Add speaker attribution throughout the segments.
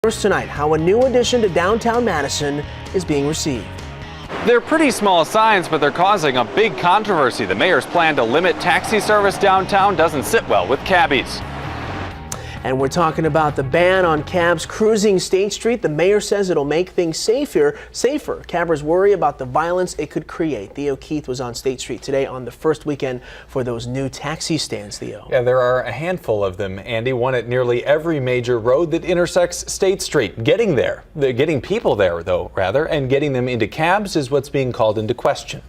Speaker 1: First tonight, how a new addition to downtown Madison is being received.
Speaker 2: They're pretty small signs, but they're causing a big controversy. The mayor's plan to limit taxi service downtown doesn't sit well with cabbies.
Speaker 1: And we're talking about the ban on cabs cruising State Street. The mayor says it'll make things safer. Cabbers worry about the violence it could create. Theo Keith was on State Street today on the first weekend for those new taxi stands, Theo.
Speaker 3: Yeah, there are a handful of them, Andy, one at nearly every major road that intersects State Street. Getting people there, though, and getting them into cabs is what's being called into question.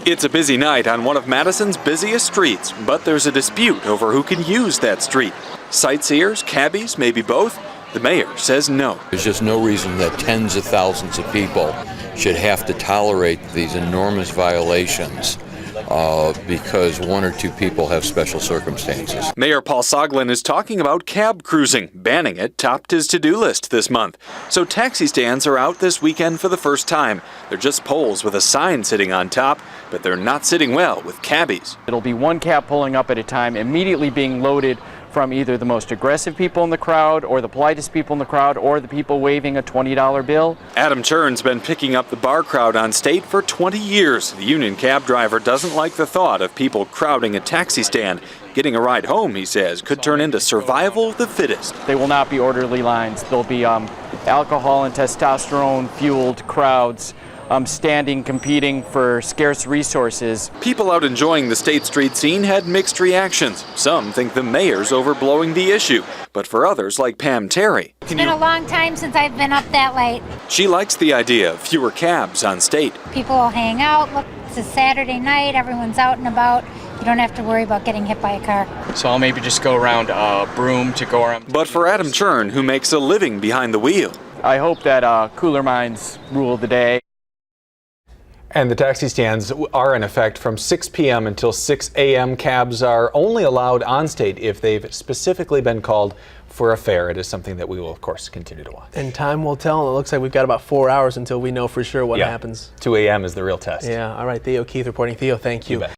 Speaker 4: It's a busy night on one of Madison's busiest streets, but there's a dispute over who can use that street. Sightseers, cabbies, maybe both? The mayor says no.
Speaker 5: There's just no reason that tens of thousands of people should have to tolerate these enormous violations because one or two people have special circumstances.
Speaker 4: Mayor Paul Soglin is talking about cab cruising. Banning it topped his to-do list this month. So taxi stands are out this weekend for the first time. They're just poles with a sign sitting on top, but they're not sitting well with cabbies.
Speaker 6: It'll be one cab pulling up at a time, immediately being loaded from either the most aggressive people in the crowd or the politest people in the crowd or the people waving a $20 bill.
Speaker 4: Adam CHURN's been picking up the bar crowd on State for 20 years. The union cab driver doesn't like the thought of people crowding a taxi stand. Getting a ride home, he says, could turn into survival of the fittest.
Speaker 6: They will not be orderly lines. There'll be alcohol and testosterone-fueled crowds standing, competing for scarce resources.
Speaker 4: People out enjoying the State Street scene had mixed reactions. Some think the mayor's overblowing the issue, but for others like Pam Terry,
Speaker 7: it's been a long time since I've been up that late.
Speaker 4: She likes the idea of fewer cabs on State.
Speaker 7: People will hang out. Look, it's a Saturday night. Everyone's out and about. You don't have to worry about getting hit by a car.
Speaker 6: So I'll maybe just go around Broome to go around.
Speaker 4: But for Adam CHURN, who makes a living behind the wheel,
Speaker 6: I hope that cooler minds rule the day.
Speaker 3: And the taxi stands are in effect from 6 p.m. until 6 a.m. Cabs are only allowed on State if they've specifically been called for a fare. It is something that we will, of course, continue to watch.
Speaker 1: And time will tell. It looks like we've got about 4 hours until we know for sure what happens.
Speaker 3: 2 a.m. is the real test.
Speaker 1: Yeah. All right. Theo Keith reporting. Theo, thank you.